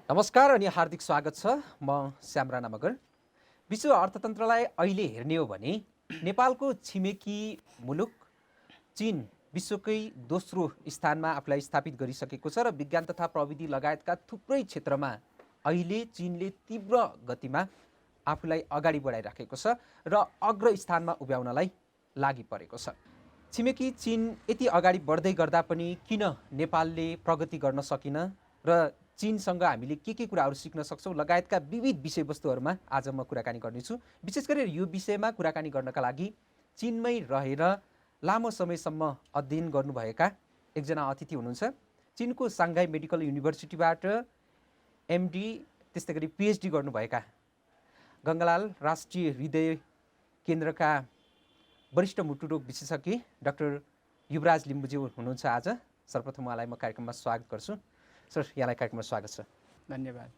नमस्कार अनि हार्दिक स्वागत छ। म श्याम राणा मगर। विश्व अर्थतन्त्रलाई अहिले हेर्ने हो भने नेपालको छिमेकी मुलुक चीन विश्वकै दोस्रो स्थानमा आफूलाई स्थापित गरिसकेको छ र विज्ञान तथा प्रविधि लगायतका थुप्रै क्षेत्रमा अहिले चीनले तीव्र गतिमा आफूलाई अगाडि बढाइराखेको छ र अग्र स्थानमा उभ्याउनलाई लागि परेको छ। छिमेकी चीन यति अगाडि बढ्दै गर्दा पनि किन नेपालले प्रगति गर्न सकिन र चीनसँग हामीले के कुराहरू सिक्न सक्छौँ लगायतका विविध विषयवस्तुहरूमा आज म कुराकानी गर्नेछु। विशेष गरेर यो विषयमा कुराकानी गर्नका लागि चीनमै रहेर लामो समयसम्म अध्ययन गर्नुभएका एकजना अतिथि हुनुहुन्छ। चीनको साङ्घाई मेडिकल युनिभर्सिटीबाट एमडी त्यस्तै गरी पिएचडी गर्नुभएका गङ्गालाल राष्ट्रिय हृदय केन्द्रका वरिष्ठ मुटुरोग विशेषज्ञ डाक्टर युवराज लिम्बुज्यू हुनुहुन्छ। आज सर्वप्रथम उहाँलाई म कार्यक्रममा स्वागत गर्छु। सर, यहाँलाई कार्यक्रममा स्वागत छ। धन्यवाद।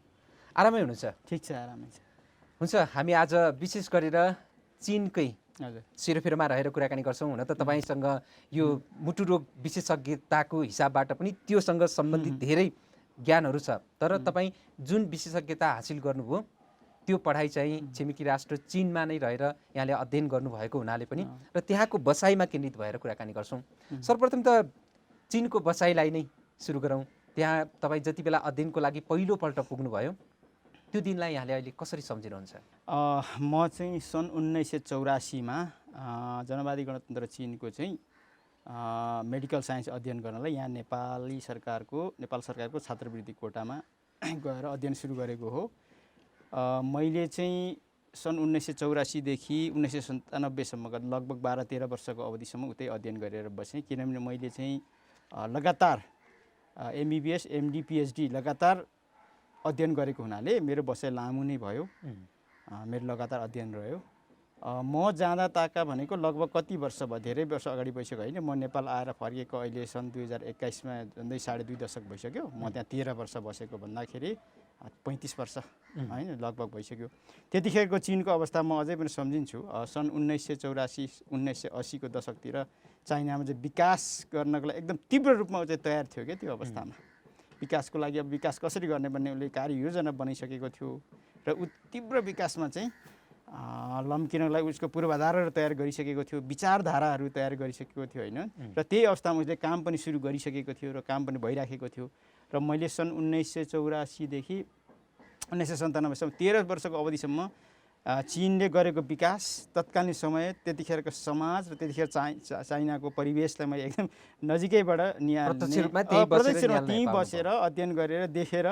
आरामै हुनुहुन्छ? ठिक छ, आरामै छ। हुन्छ, हामी आज विशेष गरेर चीनकै सेरोफेरोमा रहेर कुराकानी गर्छौँ। हुन त तपाईँसँग यो मुटुरोग विशेषज्ञताको हिसाबबाट पनि त्योसँग सम्बन्धित धेरै ज्ञानहरू छ, तर तपाईँ जुन विशेषज्ञता हासिल गर्नुभयो त्यो पढाइ चाहिँ छिमेकी राष्ट्र चीनमा नै रहेर यहाँले अध्ययन गर्नुभएको हुनाले पनि र त्यहाँको बसाइमा केन्द्रित भएर कुराकानी गर्छौँ। सर्वप्रथम त चीनको बसाइलाई नै सुरु गरौँ। त्यहाँ तपाईँ जति बेला अध्ययनको लागि पहिलोपल्ट पुग्नुभयो त्यो दिनलाई यहाँले अहिले कसरी सम्झिनुहुन्छ? म चाहिँ सन् 1984मा जनवादी गणतन्त्र चीनको चाहिँ मेडिकल साइन्स अध्ययन गर्नलाई यहाँ नेपाल सरकारको छात्रवृत्ति कोटामा गएर अध्ययन सुरु गरेको हो। मैले चाहिँ सन् 1984देखि 1997सम्मका लगभग 12-13 वर्षको अवधिसम्म उतै अध्ययन गरेर बसेँ। किनभने मैले चाहिँ लगातार एमबिबिएस, एमडी, पिएचडी लगातार अध्ययन गरेको हुनाले मेरो बसाइ लामो नै भयो। मेरो लगातार अध्ययन रह्यो। म जाँदा ताका भनेको लगभग कति वर्ष भयो, धेरै वर्ष अगाडि भइसक्यो होइन। म नेपाल आएर फर्केको अहिले सन् 2021मा झन्डै 2.5 दशक भइसक्यो। म त्यहाँ 13 वर्ष बसेको भन्दाखेरि 35 वर्ष होइन लगभग भइसक्यो। त्यतिखेरको चीनको अवस्था म अझै पनि सम्झिन्छु। सन् 1984-1980को दशकतिर चाइनामा चाहिँ विकास गर्नको लागि एकदम तीव्र रूपमा चाहिँ तयार थियो क्या। त्यो अवस्थामा विकासको लागि अब विकास कसरी गर्ने भन्ने उसले कार्ययोजना बनाइसकेको थियो र तीव्र विकासमा चाहिँ लम्किनको लागि उसको पूर्वाधारहरू तयार गरिसकेको थियो, विचारधाराहरू तयार गरिसकेको थियो होइन। र त्यही अवस्थामा उसले काम पनि सुरु गरिसकेको थियो र काम पनि भइराखेको थियो। र मैले सन् 1984देखि 1997सम्म 13 वर्षको अवधिसम्म चीनले गरेको विकास, तत्कालीन समय, त्यतिखेरको समाज र त्यतिखेर चाइनाको परिवेशलाई मैले एकदम नजिकैबाट त्यहीँ बसेर अध्ययन गरेर देखेर,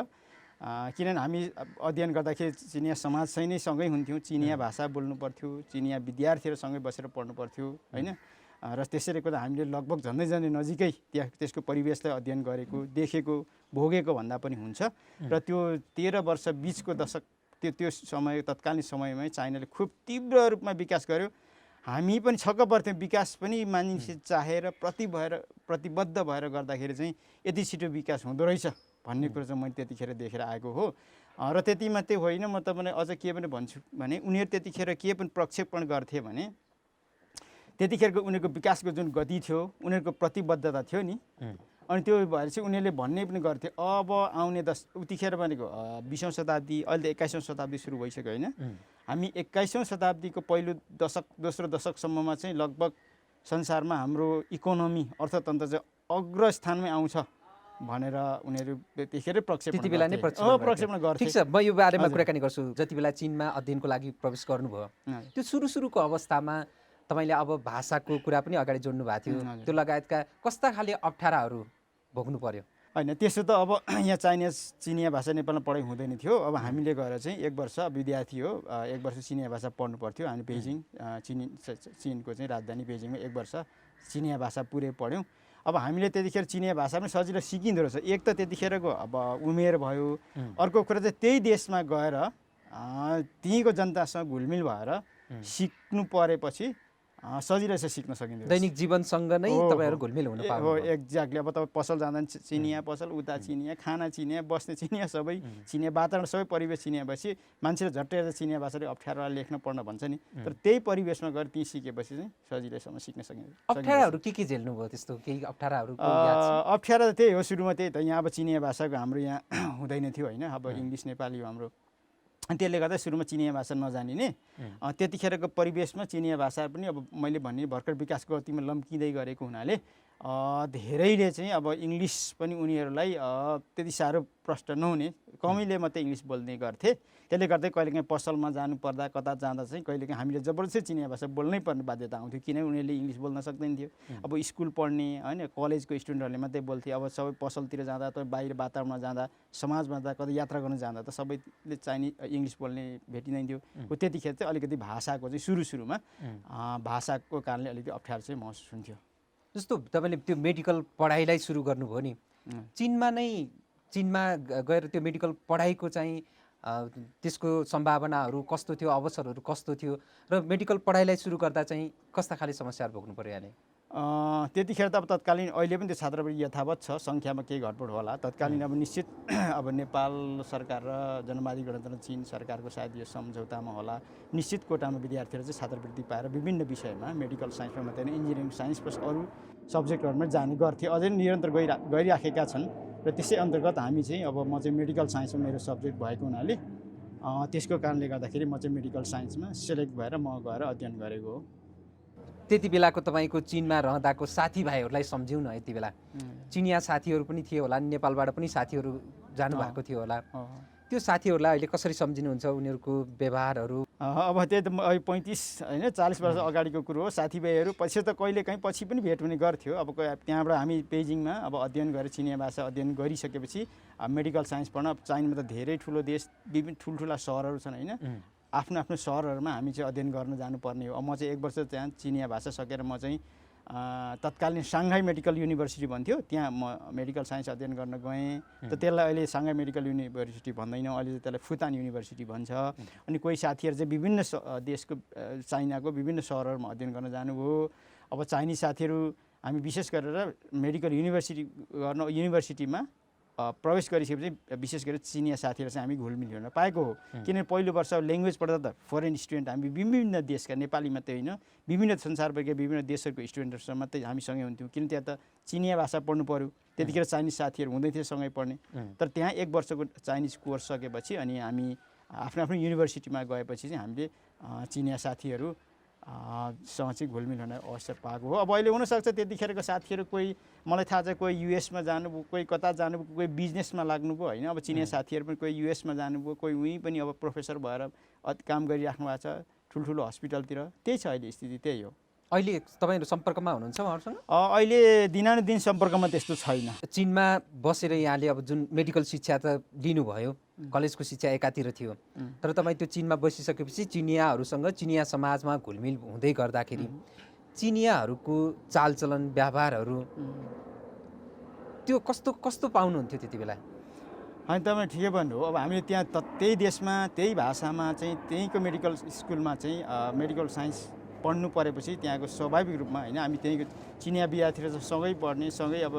किनभने हामी अध्ययन गर्दाखेरि चिनिया समाजसँग नै सँगै हुन्थ्यौँ। चिनिया भाषा बोल्नु पर्थ्यो, चिनिया विद्यार्थीहरूसँगै बसेर पढ्नु पर्थ्यो होइन। र त्यसैले गर्दा हामीले लगभग झन्डै नजिकै त्यसको परिवेशलाई अध्ययन गरेको, देखेको, भोगेको भन्दा पनि हुन्छ। र त्यो 13 वर्ष बिचको दशक त्यो समय तत्कालीन समयमै चाइनाले खुब तीव्र रूपमा विकास गर्यो। हामी पनि छक्क पर्थ्यौँ। विकास पनि मानिस चाहेर प्रतिबद्ध भएर गर्दाखेरि चाहिँ यति छिटो विकास हुँदो रहेछ भन्ने कुरो चाहिँ मैले त्यतिखेर देखेर आएको हो। र त्यति मात्रै होइन, म तपाईँलाई अझ के पनि भन्छु भने उनीहरू त्यतिखेर के पनि प्रक्षेपण गर्थ्यो भने त्यतिखेरको उनीहरूको विकासको जुन गति थियो, उनीहरूको प्रतिबद्धता थियो नि, अनि त्यो भएर चाहिँ उनीहरूले भन्ने पनि गर्थे अब आउने उतिखेर भनेको 20औँ शताब्दी, अहिले 21औँ शताब्दी सुरु भइसक्यो होइन। हामी 21औँ शताब्दीको पहिलो दशक, दोस्रो दशकसम्ममा चाहिँ लगभग संसारमा हाम्रो इकोनोमी, अर्थतन्त्र चाहिँ अग्रस्थानमै आउँछ भनेर उनीहरू त्यतिखेरै प्रक्षेपण गर्थे। ठिक छ, म यो बारेमा कुराकानी गर्छु। जति बेला चीनमा अध्ययनको लागि प्रवेश गर्नुभयो त्यो सुरुको अवस्थामा तपाईँले अब भाषाको कुरा पनि अगाडि जोड्नु भएको थियो, त्यो लगायतका कस्ता खाले अप्ठ्याराहरू भोग्नु पर्यो? होइन, त्यसो त अब यहाँ चिनिया भाषा नेपालमा पढाइ हुँदैन थियो। अब हामीले गएर चाहिँ 1 वर्ष विद्यार्थी हो, 1 वर्ष चिनिया भाषा पढ्नु पर्थ्यो। हामी बेजिङ चीनको चाहिँ राजधानी बेजिङमा 1 वर्ष चिनिया भाषा पुरै पढ्यौँ। अब हामीले त्यतिखेर चिनिया भाषा पनि सजिलो सिकिँदो रहेछ। एक त त्यतिखेरको अब उमेर भयो, अर्को कुरा चाहिँ त्यही देशमा गएर त्यहीँको जनतासँग घुलमिल भएर सिक्नु परेपछि सजिलै चाहिँ सिक्न सकिन्छ। दैनिक जीवनसँग नै हो, तपाईँहरू हो। घुलमिल हुन हो पाउनु। एक्ज्याक्टली। अब तपाईँ पसल जाँदा नि चिनिया पसल, उता चिनिया, खाना चिनिया, बस्ने चिनिया, सबै चिनिया, वातावरण सबै परिवेश चिनिएपछि मान्छेले झट्टै चिनिया भाषाले अप्ठ्यारो लेख्न पढ्न भन्छ नि, तर त्यही परिवेशमा गएर त्यहीँ सिकेपछि चाहिँ सजिलैसँग सिक्न सकिन्छ। अप्ठ्याराहरू के झेल्नुभयो त्यस्तो केही अप्ठ्याराहरूको याद छ? अप्ठ्यारो त त्यही हो, सुरुमा त्यही त। यहाँ अब चिनिया भाषाको हाम्रो यहाँ हुँदैन थियो होइन, अब इङ्ग्लिस नेपाली हो हाम्रो। अनि त्यसले गर्दा सुरुमा चिनिया भाषा नजानिने, त्यतिखेरको परिवेशमा चिनिया भाषा पनि अब मैले भने भर्खर विकासको गतिमा लम्किँदै गरेको हुनाले धेरैले चाहिँ अब इङ्ग्लिस पनि उनीहरूलाई त्यति साह्रो प्रष्ट नहुने, कमैले मात्रै इङ्ग्लिस बोल्ने गर्थे। त्यसले गर्दै कहिलेकाहीँ पसलमा जानुपर्दा कता जाँदा चाहिँ कहिलेकाहीँ हामीले जबरजस्ती चिनिया भाषा बोल्नै पर्ने बाध्यता आउँथ्यो, किनभने उनीहरूले इङ्ग्लिस बोल्न सक्दैन थियो। अब स्कुल पढ्ने होइन कलेजको स्टुडेन्टहरूले मात्रै बोल्थे। अब सबै पसलतिर जाँदा त बाहिर वातावरणमा जाँदा समाजमा जाँदा कतै यात्रा गर्न जाँदा त सबैले चाहिने इङ्ग्लिस बोल्ने भेटिँदैन थियो। त्यतिखेर चाहिँ अलिकति भाषाको चाहिँ सुरुमा भाषाको कारणले अलिकति अप्ठ्यारो चाहिँ महसुस हुन्थ्यो। जस्तो तपाईँले त्यो मेडिकल पढाइलाई सुरु गर्नुभयो नि, चीनमा गएर त्यो मेडिकल पढाइको चाहिँ त्यसको सम्भावनाहरू कस्तो थियो, अवसरहरू कस्तो थियो, र मेडिकल पढाइलाई सुरु गर्दा चाहिँ कस्ता खाले समस्याहरू भोग्नु पर्यो यहाँले? त्यतिखेर त अब तत्कालीन अहिले पनि त्यो छात्रवृत्ति यथावत छ, सङ्ख्यामा केही घटबड होला। तत्कालीन अब निश्चित अब नेपाल सरकार र जनवादी गणतन्त्र चीन सरकारको सायद यो सम्झौतामा होला, निश्चित कोटामा विद्यार्थीहरू चाहिँ छात्रवृत्ति पाएर विभिन्न विषयमा मेडिकल साइन्समा मात्रै होइन इन्जिनियरिङ साइन्स प्लस अरू सब्जेक्टहरूमा जाने गर्थे, अझै निरन्तर गइराखेका छन्। र त्यसै अन्तर्गत हामी चाहिँ अब म चाहिँ मेडिकल साइन्समा मेरो सब्जेक्ट भएको हुनाले त्यसको कारणले गर्दाखेरि म चाहिँ मेडिकल साइन्समा सेलेक्ट भएर म गएर अध्ययन गरेको हो। त्यति बेलाको तपाईँको चीनमा रहँदाको साथीभाइहरूलाई सम्झिउँ न। यति बेला चिनिया साथीहरू पनि थिए होला, नेपालबाट पनि साथीहरू जानुभएको थियो होला, त्यो साथीहरूलाई अहिले कसरी सम्झिनुहुन्छ? उनीहरूको व्यवहारहरू अब त्यही त अहिले 35 होइन 40 वर्ष अगाडिको कुरो हो। साथीभाइहरू पछि त कहिलेकाहीँ पछि पनि भेट हुने गर्थ्यो। अब त्यहाँबाट हामी बेजिङमा अब अध्ययन गरेर चिनिया भाषा अध्ययन गरिसकेपछि मेडिकल साइन्स पढ्न चाइनामा त धेरै ठुलो देश, विभिन्न ठुल्ठुला सहरहरू छन् होइन, आफ्नो आफ्नो सहरहरूमा हामी चाहिँ अध्ययन गर्न जानुपर्ने हो। अब म चाहिँ 1 वर्ष त्यहाँ चिनिया भाषा सकेर म चाहिँ तत्कालीन साङ्घाई मेडिकल युनिभर्सिटी भन्थ्यो, त्यहाँ म मेडिकल साइन्स अध्ययन गर्न गएँ। त त्यसलाई अहिले साङ्घाई मेडिकल युनिभर्सिटी भन्दैनौँ, अहिले त्यसलाई फुतान युनिभर्सिटी भन्छ। अनि कोही साथीहरू चाहिँ विभिन्न देशको चाइनाको विभिन्न सहरहरूमा अध्ययन गर्न जानुभयो। अब चाइनिज साथीहरू हामी विशेष गरेर मेडिकल युनिभर्सिटीमा प्रवेश गरिसकेपछि विशेष गरी चिनिया साथीहरू चाहिँ हामी घुलमिल हुन पाएको हो। किनभने पहिलो वर्ष ल्याङ्ग्वेज पढ्दा त फरेन स्टुडेन्ट हामी विभिन्न देशका, नेपाली मात्रै होइन विभिन्न संसारभरिका विभिन्न देशहरूको स्टुडेन्टहरूसँग मात्रै हामीसँगै हुन्थ्यौँ। किन त्यहाँ त चिनिया भाषा पढ्नु पऱ्यो, त्यतिखेर चाइनिज साथीहरू हुँदै थियो सँगै पढ्ने। तर त्यहाँ 1 वर्षको चाइनिज कोर्स सकेपछि अनि हामी आफ्नो आफ्नो युनिभर्सिटीमा गएपछि चाहिँ हामीले चिनिया साथीहरू सँग चाहिँ घुलमिल हुने अवसर पाएको हो। अब अहिले हुनसक्छ त्यतिखेरको साथीहरू कोही मलाई थाहा छ कोही युएसमा जानुभयो, कोही कता जानुभयो, कोही बिजनेसमा लाग्नुभयो होइन। अब चिनिया साथीहरू पनि कोही युएसमा जानुभयो, कोही उहीँ पनि अब प्रोफेसर भएर काम गरिराख्नु भएको छ ठुल्ठुलो हस्पिटलतिर। त्यही छ अहिले स्थिति, त्यही हो। अहिले तपाईँहरू सम्पर्कमा हुनुहुन्छ उहाँहरूसँग? अहिले दिनानुदिन सम्पर्कमा त्यस्तो छैन। चीनमा बसेर यहाँले अब जुन मेडिकल शिक्षा त लिनुभयो, कलेजको शिक्षा एकातिर थियो, तर तपाईँ त्यो चीनमा बसिसकेपछि चिनियाहरूसँग चिनिया समाजमा घुलमिल हुँदै गर्दाखेरि चिनियाहरूको चालचलन व्यवहारहरू त्यो कस्तो कस्तो पाउनुहुन्थ्यो त्यति बेला? होइन तपाईँ ठिकै भन्नुभयो। अब हामीले त्यहाँ त्यही देशमा त्यही भाषामा चाहिँ त्यहीँको मेडिकल स्कुलमा चाहिँ मेडिकल साइन्स पढ्नु परेपछि त्यहाँको स्वाभाविक रूपमा होइन हामी त्यहीँको चिनिया विद्यार्थीहरू सँगै पढ्ने, सँगै अब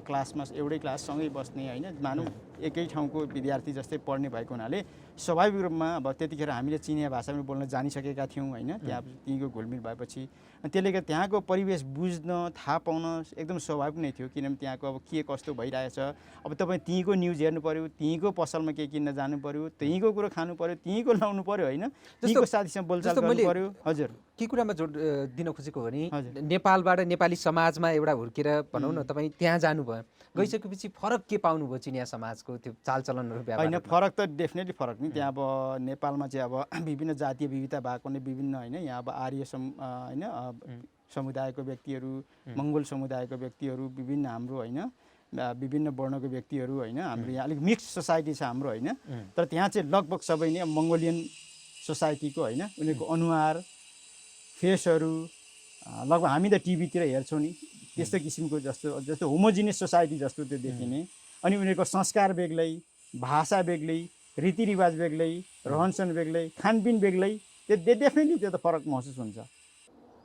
क्लासमा एउटै क्लास सँगै बस्ने होइन, मानौँ एकै ठाउँको विद्यार्थी जस्तै पढ्ने भएको हुनाले स्वाभाविक रूपमा अब त्यतिखेर हामीले चिनिया भाषा पनि बोल्न जानिसकेका थियौँ होइन। त्यहीँको घुलमिल भएपछि त्यसले गर्दा त्यहाँको परिवेश बुझ्न थाहा पाउन एकदम स्वाभाविक नै थियो। किनभने त्यहाँको अब के कस्तो भइरहेछ, अब तपाईँ त्यहीँको न्युज हेर्नु पऱ्यो, त्यहीँको पसलमा के किन्न जानु पऱ्यो, त्यहीँको कुरो खानु पऱ्यो, त्यहीँको लाउनु पऱ्यो होइन, त्यहीँको साथीसँग बोलचाल गर्नु पऱ्यो। हजुर के कुरामा जोड दिन खोजेको भने नेपालबाट नेपाली समाजमा एउटा हुर्केर भनौँ न तपाईँ त्यहाँ जानुभयो, गइसकेपछि फरक के पाउनुभयो चिनिया समाजको त्यो चालचलनहरू? होइन फरक त डेफिनेटली फरक नि। त्यहाँ अब नेपालमा चाहिँ अब विभिन्न जातीय विविधता भएको नै विभिन्न होइन, यहाँ अब आर्य होइन समुदायको व्यक्तिहरू, मङ्गोल समुदायको व्यक्तिहरू, विभिन्न हाम्रो होइन विभिन्न वर्णको व्यक्तिहरू होइन, हाम्रो यहाँ अलिक मिक्स सोसाइटी छ हाम्रो होइन। तर त्यहाँ चाहिँ लगभग सबै नै मङ्गोलियन सोसाइटीको होइन उनीहरूको अनुहार फेसहरू लगभग हामी त टिभीतिर हेर्छौँ नि त्यस्तो किसिमको जस्तो होमोजिनियस सोसाइटी जस्तो त्यो देखिने। अनि उनीहरूको संस्कार बेग्लै, भाषा बेग्लै, रीतिरिवाज बेग्लै, रहनसहन बेग्लै, खानपिन बेग्लै, त्यो डेफिनेटली त्यो त फरक महसुस हुन्छ।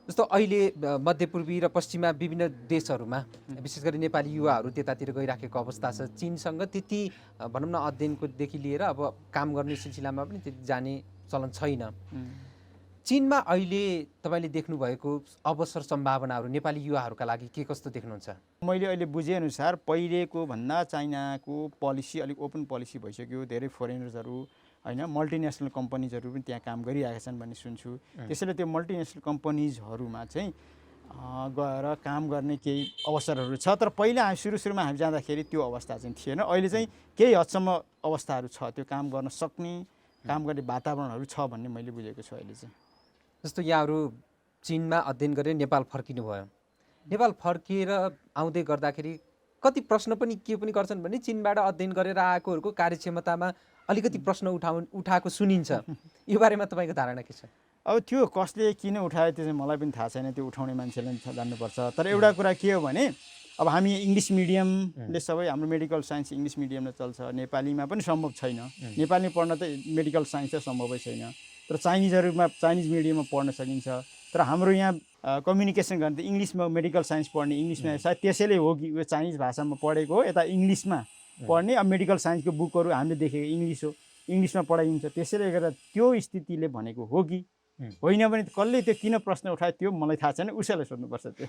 जस्तो अहिले मध्यपूर्वी र पश्चिमा विभिन्न देशहरूमा विशेष गरी नेपाली युवाहरू त्यतातिर गइराखेको अवस्था छ। चीनसँग त्यति भनौँ न अध्ययनकोदेखि लिएर अब काम गर्ने सिलसिलामा पनि त्यति जाने चलन छैन। चीनमा अहिले तपाईँले देख्नुभएको अवसर सम्भावनाहरू नेपाली युवाहरूका लागि के कस्तो देख्नुहुन्छ? मैले अहिले बुझेअनुसार पहिलेको भन्दा चाइनाको पोलिसी अलिक ओपन पोलिसी भइसक्यो। धेरै फोरेनर्सहरू होइन मल्टिनेसनल कम्पनीजहरू पनि त्यहाँ काम गरिरहेका छन् भन्ने सुन्छु। त्यसैले त्यो मल्टिनेसनल कम्पनीजहरूमा चाहिँ गएर काम गर्ने केही अवसरहरू छ। तर पहिला सुरुमा हामी जाँदाखेरि त्यो अवस्था चाहिँ थिएन। अहिले चाहिँ केही हदसम्म अवस्थाहरू छ, त्यो काम गर्न सक्ने, काम गर्ने वातावरणहरू छ भन्ने मैले बुझेको छु अहिले चाहिँ। जस्तो यहाँहरू चीनमा अध्ययन गरेर नेपाल फर्किनुभयो। नेपाल फर्किएर आउँदै गर्दाखेरि कति प्रश्न पनि के पनि गर्छन् भने चीनबाट अध्ययन गरेर आएकोहरूको कार्यक्षमतामा अलिकति प्रश्न उठाएको सुनिन्छ। यो बारेमा तपाईँको धारणा के छ? अब त्यो कसले किन उठायो त्यो चाहिँ मलाई पनि थाहा छैन, त्यो उठाउने मान्छेले जान्नुपर्छ। तर एउटा कुरा के हो भने अब हामी इङ्ग्लिस मिडियमले सबै हाम्रो मेडिकल साइन्स इङ्ग्लिस मिडियमले चल्छ। नेपालीमा पनि सम्भव छैन, नेपाली पढ्न त मेडिकल साइन्स चाहिँ सम्भवै छैन। तर चाइनिज मिडियममा पढ्न सकिन्छ। तर हाम्रो यहाँ कम्युनिकेसन गर्ने त इङ्ग्लिसमा मेडिकल साइन्स पढ्ने इङ्ग्लिसमा सायद त्यसैले हो कि यो चाइनिज भाषामा पढेको हो, यता इङ्ग्लिसमा पढ्ने। अब मेडिकल साइन्सको बुकहरू हामीले देखेको इङ्ग्लिस हो, इङ्ग्लिसमा पढाइन्छ। त्यसैले गर्दा त्यो स्थितिले भनेको हो कि होइन भने कसले त्यो किन प्रश्न उठायो त्यो मलाई थाहा छैन, उसैलाई सोध्नुपर्छ त्यो।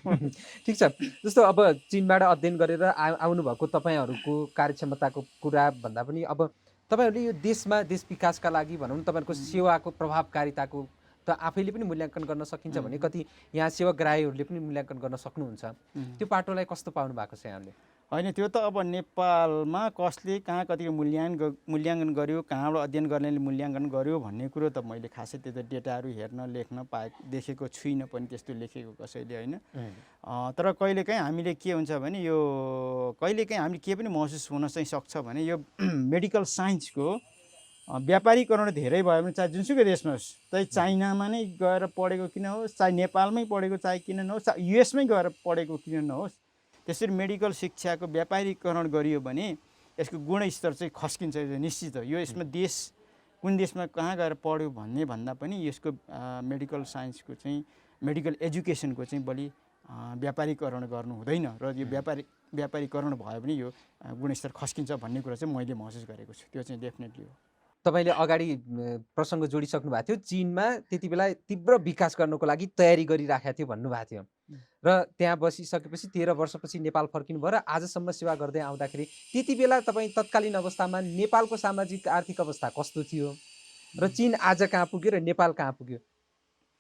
ठिक छ। जस्तो अब चीनबाट अध्ययन गरेर आउनुभएको तपाईँहरूको कार्यक्षमताको कुरा भन्दा पनि अब तपाईँहरूले यो देशमा देश विकासका लागि भनौँ न तपाईँहरूको सेवाको प्रभावकारिताको त आफैले पनि मूल्याङ्कन गर्न सकिन्छ भने कति यहाँ सेवाग्राहीहरूले पनि मूल्याङ्कन गर्न सक्नुहुन्छ। त्यो पाटोलाई कस्तो पाउनु भएको छ यहाँले? होइन, त्यो त अब नेपालमा कसले कहाँ कतिको मूल्याङ्कन गर्यो, कहाँबाट अध्ययन गर्नेले मूल्याङ्कन गर्यो भन्ने कुरो त मैले खासै त्यो त डेटाहरू हेर्न लेख्न देखेको छुइनँ पनि त्यस्तो लेखेको कसैले होइन। तर कहिलेकाहीँ हामीले के हुन्छ भने यो कहिलेकाहीँ हामीले के पनि महसुस हुन चाहिँ सक्छ भने यो मेडिकल साइन्सको व्यापारीकरण धेरै भयो भने चाहे जुनसुकै देशमा होस्, चाहे चाइनामा नै गएर पढेको किन होस्, चाहे नेपालमै पढेको चाहे किन नहोस्, चाहे युएसमै गएर पढेको किन नहोस्, त्यसरी मेडिकल शिक्षाको व्यापारीकरण गरियो भने यसको गुणस्तर चाहिँ खस्किन्छ। निश्चित हो, यो यसमा देश कुन देशमा कहाँ गएर पढ्यो भन्ने भन्दा पनि यसको मेडिकल साइन्सको चाहिँ मेडिकल एजुकेसनको चाहिँ बढी व्यापारीकरण गर्नु हुँदैन र यो व्यापारीकरण भयो भने यो गुणस्तर खस्किन्छ भन्ने कुरा चाहिँ मैले महसुस गरेको छु। त्यो चाहिँ डेफिनेटली हो। तपाईँले अगाडि प्रसङ्ग जोडिसक्नु भएको थियो, चीनमा त्यति बेला तीव्र विकास गर्नको लागि तयारी गरिराखेको थियो भन्नुभएको थियो र त्यहाँ बसिसकेपछि 13 वर्षपछि नेपाल फर्किनु भयो र आजसम्म सेवा गर्दै आउँदाखेरि त्यति बेला तपाईँ तत्कालीन अवस्थामा नेपालको सामाजिक आर्थिक अवस्था कस्तो थियो र चीन आज कहाँ पुग्यो र नेपाल कहाँ पुग्यो,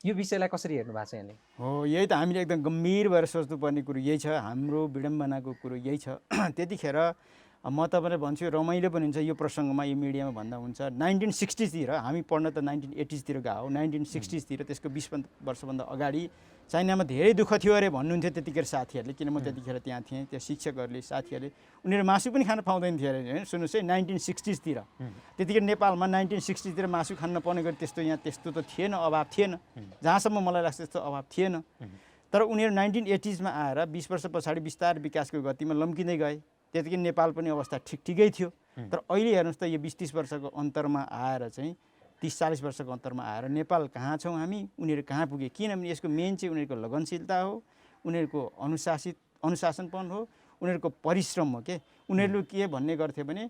यो विषयलाई कसरी हेर्नु भएको छ यहाँले? हो, यही त हामीले एकदम गम्भीर भएर सोच्नुपर्ने कुरो यही छ, हाम्रो विडम्बनाको कुरो यही छ। त्यतिखेर म तपाईँलाई भन्छु रमाइलो पनि हुन्छ यो प्रसङ्गमा, यो मिडियामा भन्दा हुन्छ। 1960तिर हामी पढ्न त 1980तिर गएको हो, 1960तिर त्यसको 20 वर्षभन्दा अगाडि चाइनामा धेरै दुःख थियो अरे भन्नुहुन्थ्यो त्यतिखेर साथीहरूले, किन म त्यतिखेर त्यहाँ थिएँ। त्यो शिक्षकहरूले साथीहरूले उनीहरू मासु पनि खान पाउँदैन थियो अरे होइन। सुन्नुहोस् है, 1960तिर त्यतिखेर नेपालमा 1960तिर मासु खान नपाउने गरी त्यस्तो यहाँ त्यस्तो त थिएन, अभाव थिएन, जहाँसम्म मलाई लाग्छ त्यस्तो अभाव थिएन। तर उनीहरू 1980sमा आएर 20 वर्ष पछाडि बिस्तारै विकासको गतिमा लम्किँदै गए। त्यतिकै नेपाल पनि अवस्था ठिकै थियो। तर अहिले हेर्नुहोस् त यो 20-30 वर्षको अन्तरमा आएर चाहिँ 30-40 वर्षको अन्तरमा आएर नेपाल कहाँ छौँ हामी, उनीहरू कहाँ पुगे? किनभने यसको मेन चाहिँ उनीहरूको लगनशीलता हो, उनीहरूको अनुशासनपन हो, उनीहरूको परिश्रम हो के। उनीहरूले के भन्ने गर्थे भने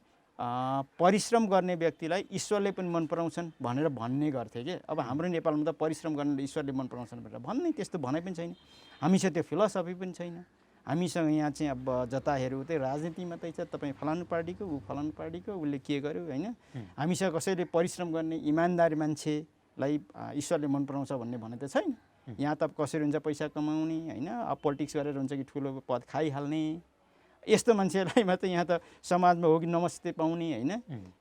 परिश्रम गर्ने व्यक्तिलाई ईश्वरले पनि मन पराउँछन् भनेर भन्ने गर्थे के। अब हाम्रो नेपालमा त परिश्रम गर्नेले ईश्वरले मन पराउँछन् भनेर भन्ने त्यस्तो भनाइ पनि छैन, हामीसँग त्यो फिलोसफी पनि छैन। हामीसँग यहाँ चाहिँ अब जता हेऱ्यो उतै राजनीति मात्रै छ, तपाईँ फलानु पार्टीको ऊ फलानु पार्टीको, उसले के गर्यो होइन। हामीसँग कसैले परिश्रम गर्ने इमान्दारी मान्छेलाई ईश्वरले मन पराउँछ भन्ने भने त छैन। यहाँ त कसरी हुन्छ पैसा कमाउने होइन, अब पोलिटिक्स गरेर हुन्छ कि ठुलो पद खाइहाल्ने, यस्तो मान्छेलाई मात्रै यहाँ त समाजमा हो कि नमस्ते पाउने होइन।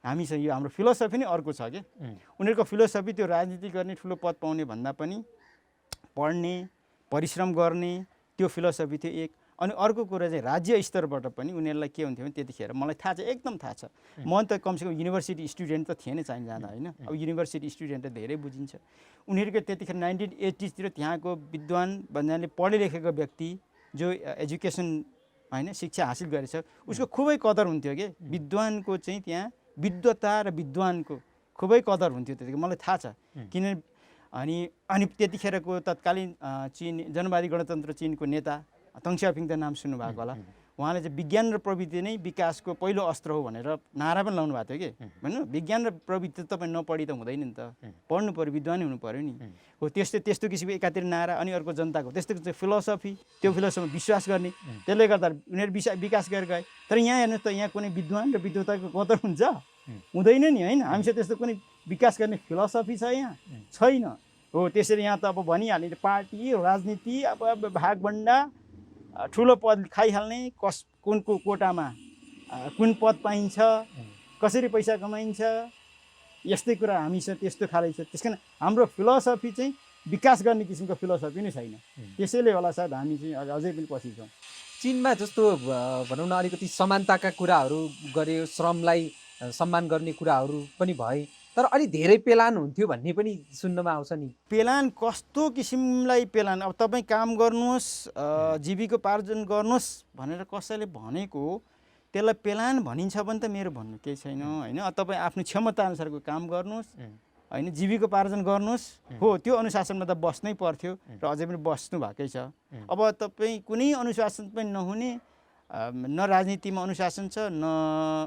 हामीसँग यो हाम्रो फिलोसफी नै अर्को छ क्या। उनीहरूको फिलोसफी त्यो राजनीति गर्ने ठुलो पद पाउने भन्दा पनि पढ्ने परिश्रम गर्ने त्यो फिलोसफी थियो एक। अनि अर्को कुरा चाहिँ राज्य स्तरबाट पनि उनीहरूलाई के हुन्थ्यो भने त्यतिखेर मलाई थाहा छ, एकदम थाहा छ, म त कमसेकम युनिभर्सिटी स्टुडेन्ट त थिएँ नै चाइना जाँदा होइन। अब युनिभर्सिटी स्टुडेन्ट त धेरै बुझिन्छ। उनीहरूको त्यतिखेर 1980sतिर त्यहाँको विद्वान भन्नाले पढे लेखेको व्यक्ति जो एजुकेसन होइन शिक्षा हासिल गरेछ उसको खुबै कदर हुन्थ्यो कि। विद्वानको चाहिँ त्यहाँ विद्वता र विद्वानको खुबै कदर हुन्थ्यो त्यतिखेर, मलाई थाहा छ। किनभने अनि त्यतिखेरको तत्कालीन चीन जनवादी गणतन्त्र चीनको नेता दङ सियाओपिङ त नाम सुन्नुभएको होला। उहाँले चाहिँ विज्ञान र प्रविधि नै विकासको पहिलो अस्त्र हो भनेर नारा पनि लाउनु भएको थियो कि भन्नु विज्ञान र प्रविधि त तपाईँ नपढी त हुँदैन नि त, पढ्नु पऱ्यो, विद्वान हुनु पऱ्यो नि। हो त्यस्तो किसिमको एकातिर नारा, अनि अर्को जनताको त्यस्तो चाहिँ फिलोसफी, त्यो फिलोसफीमा विश्वास गर्ने, त्यसले गर्दा उनीहरू विकास गरेर गए। तर यहाँ हेर्नुहोस् त, यहाँ कुनै विद्वान र विद्वताको कदर हुन्छ? हुँदैन नि, होइन? हामीसँग त्यस्तो कुनै विकास गर्ने फिलोसफी छ यहाँ? छैन। हो त्यसरी यहाँ त अब भनिहाल्ने पार्टी राजनीति, अब भागभन्डा, ठुलो पद खाइहाल्ने, कुनको कोटामा कुन पद पाइन्छ, कसरी पैसा कमाइन्छ, यस्तै कुरा हामीसँग त्यस्तो खाले छ। त्यस कारण हाम्रो फिलोसफी चाहिँ विकास गर्ने किसिमको फिलोसफी नै छैन। त्यसैले होला सायद हामी चाहिँ अझै पनि पछि छौँ। चीनमा जस्तो भनौँ न अलिकति समानताका कुराहरू गर्यो, श्रमलाई सम्मान गर्ने कुराहरू पनि भए, तर अलि धेरै पेलान हुन्थ्यो भन्ने पनि सुन्नमा आउँछ नि। पेलान कस्तो किसिमलाई पेलान? अब तपाईँ काम गर्नुहोस्, जीविकोपार्जन गर्नुहोस् भनेर कसैले भनेको त्यसलाई पेलान भनिन्छ भने त मेरो भन्नु केही छैन, होइन? तपाईँ आफ्नो क्षमताअनुसारको काम गर्नुहोस्, होइन? जीविकोपार्जन गर्नुहोस्। हो त्यो अनुशासनमा त बस्नै पर्थ्यो र अझै पनि बस्नु भएकै छ। अब तपाईँ कुनै अनुशासन पनि नहुने, न राजनीतिमा अनुशासन छ, न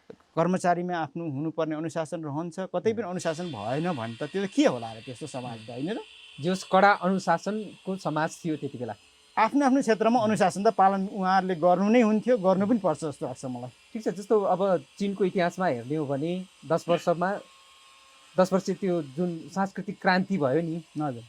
कर्मचारीमा आफ्नो हुनुपर्ने अनुशासन रहन्छ, कतै पनि अनुशासन भएन भने त त्यो के होला र? त्यस्तो समाज त होइन र? जस कडा अनुशासनको समाज थियो त्यति बेला। आफ्नो आफ्नो क्षेत्रमा अनुशासन त पालन उहाँहरूले गर्नु नै हुन्थ्यो, गर्नु पनि पर्छ जस्तो लाग्छ मलाई। ठिक छ, जस्तो अब चीनको इतिहासमा हेर्ने हो भने 10 वर्ष त्यो जुन सांस्कृतिक क्रान्ति भयो नि, हजुर,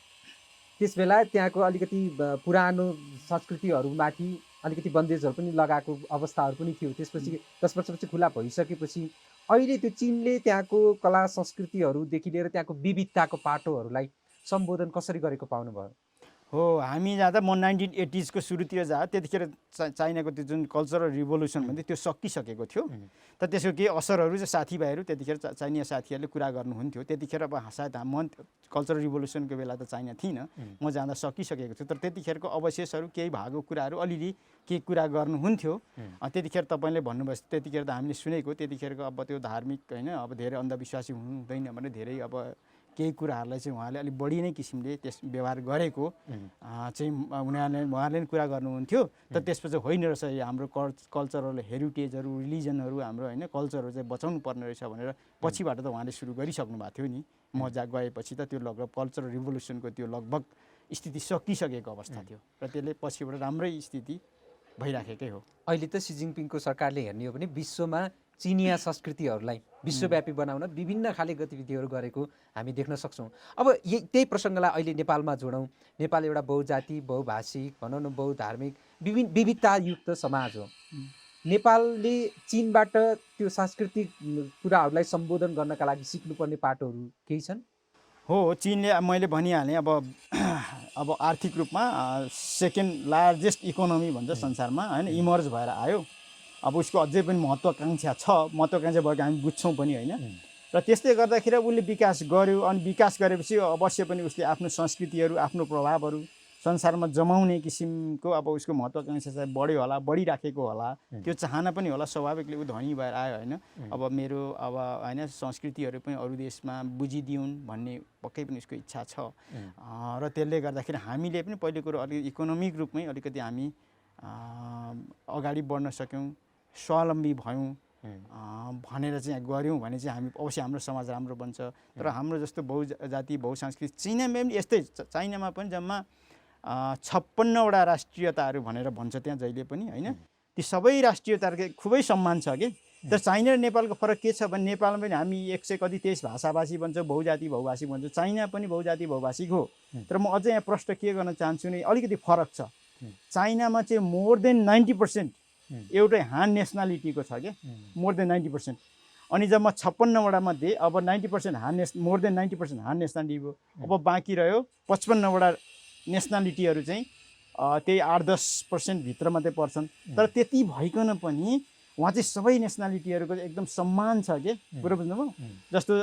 त्यस बेला त्यहाँको अलिकति पुरानो संस्कृतिहरूमाथि अलिकति बन्देजहरू पनि लगाएको अवस्थाहरू पनि थियो। त्यसपछि 10 वर्षपछि खुला भइसकेपछि अहिले त्यो चीनले त्यहाँको कला संस्कृतिहरूदेखि लिएर त्यहाँको विविधताको पाटोहरूलाई सम्बोधन कसरी गरेको पाउनुभयो? हो, हामी जाँदा म 1980s को सुरुतिर त्यतिखेर चाइनाको त्यो जुन कल्चरल रिभोल्युसन भन्थ्यो त्यो सकिसकेको थियो। त त्यसको केही असरहरू चाहिँ साथीभाइहरू त्यतिखेर चाइनिया साथीहरूले कुरा गर्नुहुन्थ्यो। त्यतिखेर अब सायद म कल्चरल रिभोल्युसनको बेला त चाइना थिइनँ, म जाँदा सकिसकेको थियो। तर त्यतिखेरको अवशेषहरू केही भएको कुराहरू अलिअलि केही कुरा गर्नुहुन्थ्यो। त्यतिखेर तपाईँले भन्नुभयो त्यतिखेर त हामीले सुनेको, त्यतिखेरको अब त्यो धार्मिक, होइन, अब धेरै अन्धविश्वासी हुनु हुँदैन भने धेरै अब केही कुराहरूलाई चाहिँ उहाँले अलिक बढी नै किसिमले त्यस व्यवहार गरेको चाहिँ उहाँले कुरा गर्नुहुन्थ्यो। तर त्यसपछि होइन रहेछ, हाम्रो कल्चरल हेरिटेजहरू, रिलिजनहरू, हाम्रो होइन कल्चरहरू चाहिँ बचाउनु पर्ने रहेछ भनेर पछिबाट त उहाँले सुरु गरिसक्नु भएको थियो नि। म गएपछि त त्यो लगभग कल्चरल रिभोल्युसनको त्यो लगभग स्थिति सकिसकेको अवस्था थियो र त्यसले पछिबाट राम्रै स्थिति भइराखेकै हो। अहिले त सी जिनपिङको सरकारले हेर्ने हो भने विश्वमा चिनिया संस्कृतिहरूलाई विश्वव्यापी बनाउन विभिन्न खाले गतिविधिहरू गरेको हामी देख्न सक्छौँ। अब त्यही प्रसङ्गलाई अहिले नेपालमा जोडौँ। नेपाल एउटा बहुजाति, बहुभाषिक, भनौँ न बहुधार्मिक, विविधतायुक्त समाज हो। नेपालले चीनबाट त्यो सांस्कृतिक कुराहरूलाई सम्बोधन गर्नका लागि सिक्नुपर्ने पाटोहरू केही छन्? हो, चीनले मैले भनिहालेँ अब आर्थिक रूपमा सेकेन्ड लार्जेस्ट इकोनोमी भन्छ संसारमा, होइन, इमर्ज भएर आयो। अब उसको अझै पनि महत्त्वाकांक्षा छ, महत्त्वाकांक्षा भएको हामी बुझ्छौँ पनि, होइन। र त्यसले गर्दाखेरि उसले विकास गर्यो, अनि विकास गरेपछि अवश्य पनि उसले आफ्नो संस्कृतिहरू, आफ्नो प्रभावहरू संसारमा जमाउने किसिमको अब उसको महत्त्वाकांक्षा चाहिँ बढ्यो होला, बढिराखेको होला। त्यो चाहना पनि होला, स्वाभाविकले ऊ धनी भएर आयो, होइन। अब मेरो अब होइन संस्कृतिहरू पनि अरू देशमा बुझिदिउन् भन्ने पक्कै पनि उसको इच्छा छ। र त्यसले गर्दाखेरि हामीले पनि पहिलो कुरो अलिकति इकोनोमिक रूपमै अलिकति हामी अगाडि बढ्न सक्यौँ, स्वावलम्बी भयौँ भनेर चाहिँ गऱ्यौँ भने चाहिँ हामी अवश्य हाम्रो समाज राम्रो बन्छ। तर हाम्रो जस्तो बहुजाति बहुसांस्कृतिक चाइनामा पनि यस्तै, चाइनामा पनि जम्मा 56वटा राष्ट्रियताहरू भनेर भन्छ त्यहाँ जहिले पनि, होइन। ती सबै राष्ट्रियताहरूको खुबै सम्मान छ कि। तर चाइना र नेपालको फरक के छ भने नेपालमा पनि हामी 123 भाषाभाषी भन्छौँ, बहुजाति बहुभाषिक भन्छौँ। चाइना पनि बहुजाति बहुभाषिक हो। तर म अझै यहाँ प्रश्न के गर्न चाहन्छु नि, अलिकति फरक छ। चाइनामा चाहिँ मोर देन 90% एउटै हान नेसनालिटीको छ क्या, मोर देन 90%। अनि जम्मा 56वटा मध्ये अब 90% मोर देन 90% हान नेसनालिटी हो। अब बाँकी रह्यो 55वटा नेसनालिटीहरू चाहिँ त्यही 8-10% भित्र मात्रै पर्छन्। तर त्यति भइकन पनि उहाँ चाहिँ सबै नेसनालिटीहरूको एकदम सम्मान छ के, कुरो बुझ्नुभयो? जस्तो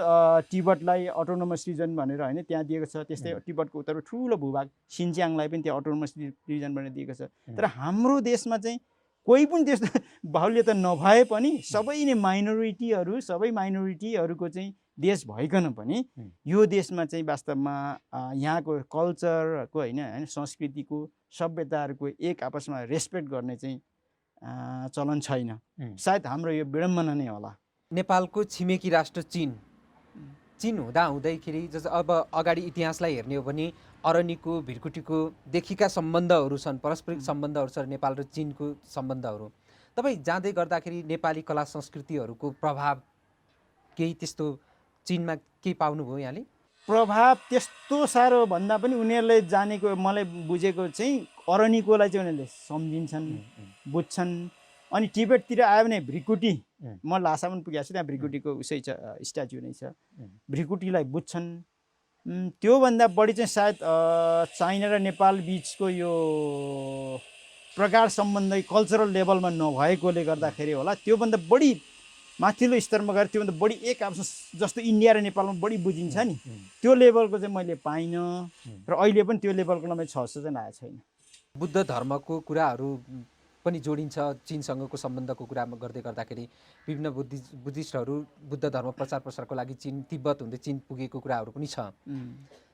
तिब्बतलाई अटोनोमस रिजन भनेर, होइन, त्यहाँ दिएको छ। त्यस्तै तिब्बतको उत्तरमा ठुलो भूभाग सिन्जियाङलाई पनि त्यहाँ अटोनोमस रिजन भनेर दिएको छ। तर हाम्रो देशमा चाहिँ कोही पनि त्यस्तो बाहुल्यता नभए पनि सबै नै माइनोरिटीहरूको चाहिँ देश भइकन पनि यो देशमा चाहिँ वास्तवमा यहाँको कल्चरको होइन संस्कृतिको सभ्यताहरूको एक आपसमा रेस्पेक्ट गर्ने चाहिँ चलन छैन। सायद हाम्रो यो विडम्बना नै होला। नेपालको छिमेकी राष्ट्र चीन हुँदा हुँदैखेरि जस्तो अब अगाडि इतिहासलाई हेर्ने हो भने अरनिको भिरकुटीको देखिका सम्बन्धहरू छन्, पारस्परिक सम्बन्धहरू छन् नेपाल र चीनको सम्बन्धहरू। तपाईँ जाँदै गर्दाखेरि नेपाली कला संस्कृतिहरूको प्रभाव केही त्यस्तो चीनमा केही पाउनुभयो यहाँले? प्रभाव त्यस्तो साह्रो भन्दा पनि उनीहरूले जानेको मलाई बुझेको चाहिँ अरनिकोलाई चाहिँ उनीहरूले सम्झिन्छन्, बुझ्छन्। अनि टिबेटतिर आयो भने भ्रिकुटी, म लासामा पुगेको छु, त्यहाँ भ्रिकुटीको उसै छ, स्ट्याच्यु नै छ, भ्रिकुटीलाई बुझ्छन्। त्योभन्दा बढी चाहिँ सायद चाइना र नेपाल बिचको यो प्रगाढ सम्बन्ध कल्चरल लेभलमा नभएकोले गर्दाखेरि होला। त्योभन्दा बढी माथिल्लो स्तरमा गएर त्योभन्दा बढी एक आपस जस्तो इन्डिया र नेपालमा बढी बुझिन्छ नि, त्यो लेभलको चाहिँ मैले पाइनँ र अहिले पनि त्यो लेभलको नभए 600 चाहिँ आएको छैन। बुद्ध धर्मको कुराहरू पनि जोडिन्छ चीनसँगको सम्बन्धको कुरा गर्दै गर्दाखेरि। विभिन्न बुद्धिस्टहरू बुद्ध धर्म प्रचार प्रसारको लागि चीन तिब्बत हुँदै चीन पुगेको कुराहरू पनि छ।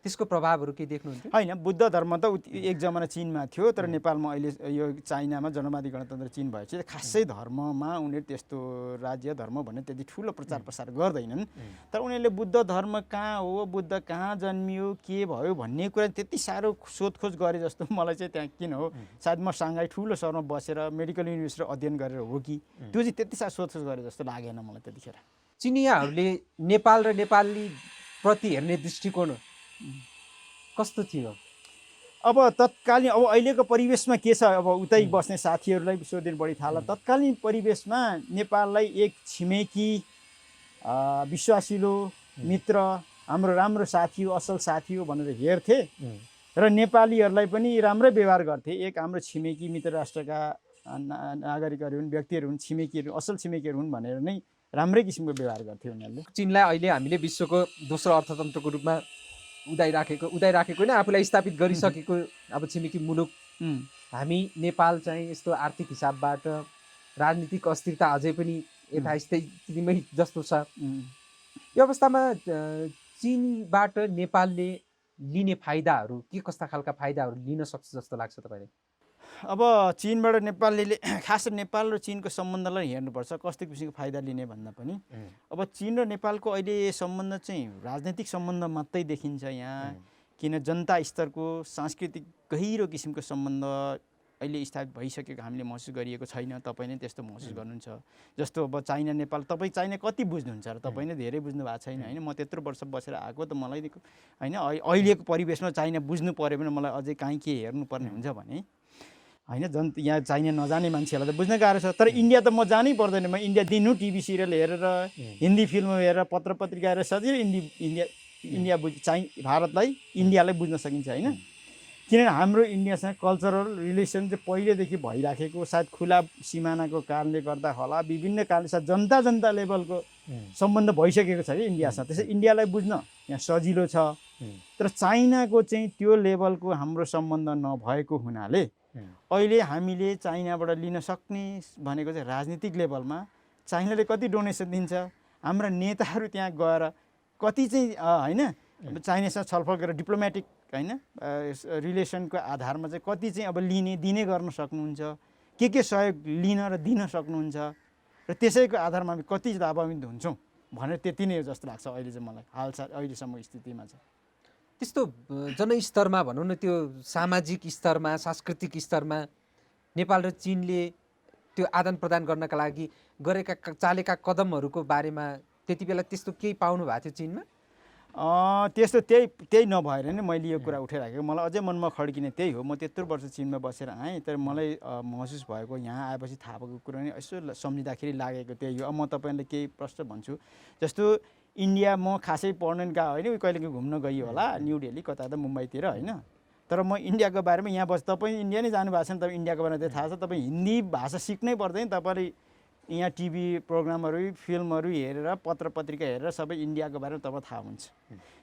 त्यसको प्रभावहरू के देख्नुहुन्थ्यो? होइन, बुद्ध धर्म त एक जमाना चीनमा थियो, तर नेपालमा अहिले यो चाइनामा जनवादी गणतन्त्र चीन भएपछि खासै धर्ममा उनीहरू त्यस्तो राज्य धर्म भन्ने त्यति ठुलो प्रचार प्रसार गर्दैनन्। तर उनीहरूले बुद्ध धर्म कहाँ हो, बुद्ध कहाँ जन्मियो, के भयो भन्ने कुरा त्यति साह्रो सोधखोज गरे जस्तो मलाई चाहिँ त्यहाँ किन हो, सायद म साङ्घाई ठुलो सहरमा बसेर मेडिकल युनिभर्सिटी अध्ययन गरेर हो कि त्यो चाहिँ त्यति साह्रो सोधखोज गरे जस्तो लागेन मलाई त्यतिखेर। चिनियाहरूले नेपाल र नेपाली प्रति हेर्ने दृष्टिकोण कस्तो थियो? अब तत्कालीन अब अहिलेको परिवेशमा के छ, अब उतै बस्ने साथीहरूलाई सोधिन बढी थाहा होला। तत्कालीन परिवेशमा नेपाललाई एक छिमेकी विश्वासिलो मित्र, हाम्रो राम्रो साथी हो, असल साथी हो भनेर हेर्थे र नेपालीहरूलाई पनि राम्रै व्यवहार गर्थे। एक हाम्रो छिमेकी मित्र राष्ट्रका नागरिकहरू हुन्, व्यक्तिहरू हुन्, छिमेकीहरू, असल छिमेकीहरू हुन् भनेर नै राम्रै किसिमको व्यवहार गर्थे उनीहरूले। चीनलाई अहिले हामीले विश्वको दोस्रो अर्थतन्त्रको रूपमा उदाइराखेको होइन, आफूलाई स्थापित गरिसकेको अब छिमेकी मुलुक हामी नेपाल चाहिँ यस्तो आर्थिक हिसाबबाट राजनीतिक अस्थिरता अझै पनि यथास्थितिमै जस्तो छ। यो अवस्थामा चीनबाट नेपालले लिने फाइदाहरू के कस्ता खालका फाइदाहरू लिन सक्छ जस्तो लाग्छ तपाईँले? अब चीनबाट नेपालले खास नेपाल र चीनको सम्बन्धलाई हेर्नुपर्छ, कस्तो किसिमको फाइदा लिने भन्दा पनि। अब चीन र नेपालको अहिले सम्बन्ध चाहिँ राजनैतिक सम्बन्ध मात्रै देखिन्छ यहाँ, किन जनता स्तरको सांस्कृतिक गहिरो किसिमको सम्बन्ध अहिले स्थापित भइसकेको हामीले महसुस गरिएको छैन। तपाईँ नै त्यस्तो महसुस गर्नुहुन्छ। जस्तो अब चाइना नेपाल, तपाईँ चाइना कति बुझ्नुहुन्छ र? तपाईँ नै धेरै बुझ्नु भएको छैन होइन। म त्यत्रो वर्ष बसेर आएको त मलाई होइन अहिलेको परिवेशमा चाइना बुझ्नु पऱ्यो भने मलाई अझै काहीँ के हेर्नुपर्ने हुन्छ भने होइन। यहाँ चाइना नजाने मान्छेहरूलाई त बुझ्न गाह्रो छ। तर इन्डिया त म जानै पर्दैन। म इन्डिया दिनु टिभी सिरियल हेरेर, हिन्दी फिल्म हेरेर, पत्र पत्रिका हेरेर सजिलै इन्डिया भारतलाई इन्डियालाई बुझ्न सकिन्छ होइन। किनभने हाम्रो इन्डियासँग कल्चरल रिलेसन चाहिँ पहिलेदेखि भइराखेको, सायद खुला सिमानाको कारणले गर्दा होला, विभिन्न कारणले सायद जनता लेभलको सम्बन्ध भइसकेको छ कि इन्डियासँग। त्यसै इन्डियालाई बुझ्न यहाँ सजिलो छ। तर चाइनाको चाहिँ त्यो लेभलको हाम्रो सम्बन्ध नभएको हुनाले अहिले हामीले चाइनाबाट लिन सक्ने भनेको चाहिँ राजनीतिक लेभलमा चाइनाले कति डोनेसन दिन्छ, हाम्रा नेताहरू त्यहाँ गएर कति चाहिँ होइन चाइनासँग छलफल गरेर डिप्लोमेटिक होइन रिलेसनको आधारमा चाहिँ कति चाहिँ अब दिने गर्न सक्नुहुन्छ, के सहयोग लिन र दिन सक्नुहुन्छ र त्यसैको आधारमा हामी कति लाभान्वित हुन्छौँ भनेर त्यति नै हो जस्तो लाग्छ अहिले चाहिँ मलाई हालसाल अहिलेसम्म स्थितिमा चाहिँ। त्यस्तो जनस्तरमा भनौँ न, त्यो सामाजिक स्तरमा, सांस्कृतिक स्तरमा नेपाल र चीनले त्यो आदान प्रदान गर्नका लागि चालेका कदमहरूको बारेमा त्यति बेला त्यस्तो केही पाउनु भएको थियो चीनमा? त्यस्तो त्यही नभएर नै मैले यो कुरा उठाइराखेको। मलाई अझै मनमा खड्किने त्यही हो। म त्यत्रो वर्ष चीनमा बसेर आएँ, तर मलाई महसुस भएको यहाँ आएपछि थाहा भएको कुरा नै यसो सम्झिँदाखेरि लागेको त्यही हो। म तपाईँलाई केही प्रश्न भन्छु। जस्तो इन्डिया म खासै पढ्न गएको होइन, कहिलेकाहीँ घुम्न गइयो होला न्यू दिल्ली कता त मुम्बईतिर होइन। तर म इन्डियाको बारेमा यहाँ तपाईँ इन्डिया नै जानुभएको छ नि, तपाईँ इन्डियाको बारेमा थाहा छ। तपाईँ हिन्दी भाषा सिक्नै पर्दैन, तपाईँले यहाँ टिभी प्रोग्रामहरू, फिल्महरू हेरेर, पत्र पत्रिका हेरेर सबै इन्डियाको बारेमा तपाईँ थाहा हुन्छ।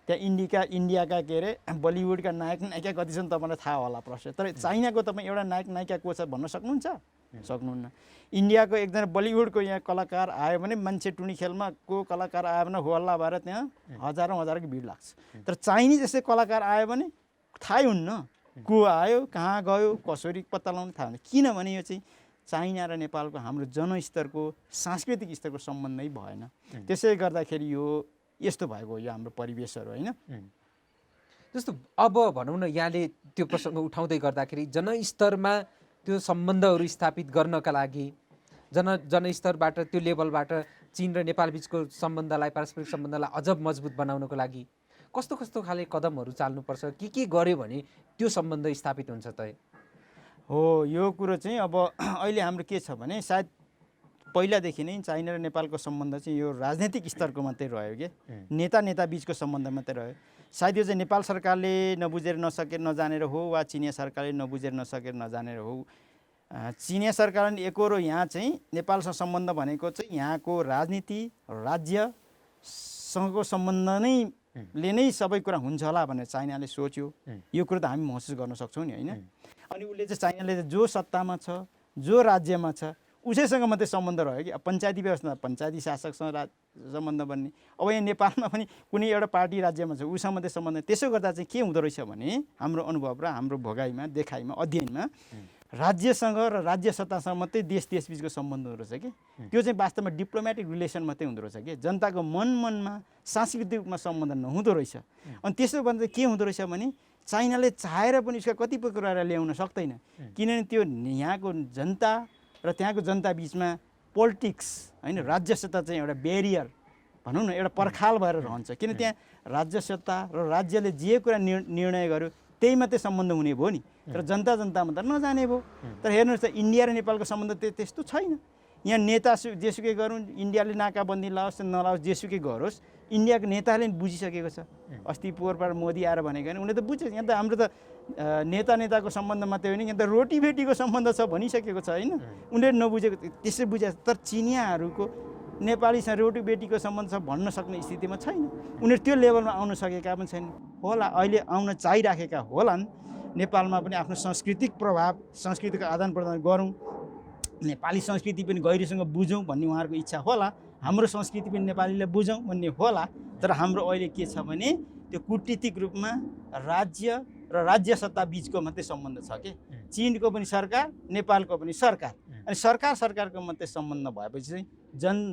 त्यहाँ इन्डियाका के अरे बलिउडका नायक नायिका कति छन् तपाईँलाई थाहा होला प्रश्न। तर चाइनाको तपाईँ एउटा नायक नायिका को छ भन्न सक्नुहुन्छ? सक्नुहुन्न। इन्डियाको एकजना बलिउडको यहाँ कलाकार आयो भने मान्छे टुनी खेलमा को कलाकार आयो भने हल्ला भएर त्यहाँ हजारौँको भिड लाग्छ। तर चाइनिज यस्तै कलाकार आयो भने थाहै हुन्न को आयो कहाँ गयो कसरी पत्ता लगाउनु थाहा हुन्न। किनभने यो चाहिँ चाइना र नेपालको हाम्रो जनस्तरको सांस्कृतिक स्तरको सम्बन्धै भएन। त्यसै गर्दाखेरि यो यस्तो भएको हो यो हाम्रो परिवेशहरू होइन। जस्तो अब भनौँ न यहाँले त्यो प्रसङ्ग उठाउँदै गर्दाखेरि जनस्तरमा त्यो सम्बन्धहरू स्थापित गर्नका लागि जनस्तरबाट त्यो लेभलबाट चीन र नेपाल बिचको सम्बन्धलाई पारस्परिक सम्बन्धलाई अझ मजबुत बनाउनको लागि कस्तो कस्तो खाले कदमहरू चाल्नुपर्छ के गर्यो भने त्यो सम्बन्ध स्थापित हुन्छ त? हो यो कुरो चाहिँ अब अहिले हाम्रो के छ भने सायद पहिलादेखि नै चाइना र नेपालको सम्बन्ध चाहिँ यो राजनैतिक स्तरको मात्रै रह्यो कि नेता बिचको सम्बन्ध मात्रै रह्यो। सायद यो चाहिँ नेपाल सरकारले नबुझेर नजानेर हो वा चिनिया सरकारले नबुझेर नजानेर हो। चिनिया सरकारले एकरो यहाँ चाहिँ नेपालसँग सम्बन्ध भनेको चाहिँ यहाँको राजनीति राज्यसँगको सम्बन्ध नै ले नै सबै कुरा हुन्छ होला भनेर चाइनाले सोच्यो। यो कुरो त हामी महसुस गर्न सक्छौँ नि होइन। अनि उसले चाहिँ चाइनाले जो सत्तामा छ जो राज्यमा छ उसैसँग मात्रै सम्बन्ध रह्यो कि पञ्चायती व्यवस्था पञ्चायती शासकसँग सम्बन्ध बन्ने। अब यहाँ नेपालमा पनि कुनै एउटा पार्टी राज्यमा छ उसँग मात्रै सम्बन्ध। त्यसो गर्दा चाहिँ के हुँदो रहेछ भने हाम्रो अनुभव र हाम्रो भोगाइमा देखाइमा अध्ययनमा राज्यसँग र राज्य सत्तासँग मात्रै देशबिचको सम्बन्ध हुँदो रहेछ कि त्यो चाहिँ वास्तवमा डिप्लोमेटिक रिलेसन मात्रै हुँदो रहेछ कि जनताको मनमा सांस्कृतिक रूपमा सम्बन्ध नहुँदो रहेछ। अनि त्यसो भन्दा के हुँदो रहेछ भने चाइनाले चाहेर पनि उसका कतिपय कुराहरू ल्याउन सक्दैन किनभने त्यो यहाँको जनता र त्यहाँको जनता बिचमा पोलिटिक्स होइन राज्य सत्ता चाहिँ एउटा ब्यारियर भनौँ न एउटा पर्खाल भएर रहन्छ। किन त्यहाँ राज्य सत्ता र राज्यले जे कुरा निर्णय गर्यो त्यही मात्रै सम्बन्ध हुने भयो नि। तर जनतामा त नजाने भयो। तर हेर्नुहोस् त इन्डिया र नेपालको सम्बन्ध त्यस्तो छैन। यहाँ नेता जेसुकै गरौँ इन्डियाले नाकाबन्दी लाओस् नलाओस् जेसुकै गरोस् इन्डियाको नेताले बुझिसकेको छ। अस्ति पोहोरबाट मोदी आएर भनेको होइन उनीहरूले त बुझ्छ। यहाँ त हाम्रो त नेताको सम्बन्ध मात्रै होइन यहाँ त रोटी बेटीको सम्बन्ध छ भनिसकेको छ होइन। उनीहरूले नबुझेको त्यसै बुझेको तर चिनियाहरूको नेपालीसँग रोटी बेटीको सम्बन्ध छ भन्न सक्ने स्थितिमा छैन। उनीहरू त्यो लेभलमा आउन सकेका पनि छैन होला। अहिले आउन चाहिराखेका होलान्। नेपालमा पनि आफ्नो सांस्कृतिक प्रभाव संस्कृतिको आदान प्रदान गरौँ नेपाली संस्कृति पनि गहिरोसँग बुझौँ भन्ने उहाँहरूको इच्छा होला। हाम्रो संस्कृति पनि नेपालीले बुझौँ भन्ने होला। तर हाम्रो अहिले के छ भने त्यो कूटनीतिक रूपमा राज्य र राज्य सत्ता बिचको मात्रै सम्बन्ध छ कि चीनको पनि सरकार नेपालको पनि सरकार अनि सरकारको मात्रै सम्बन्ध भएपछि चाहिँ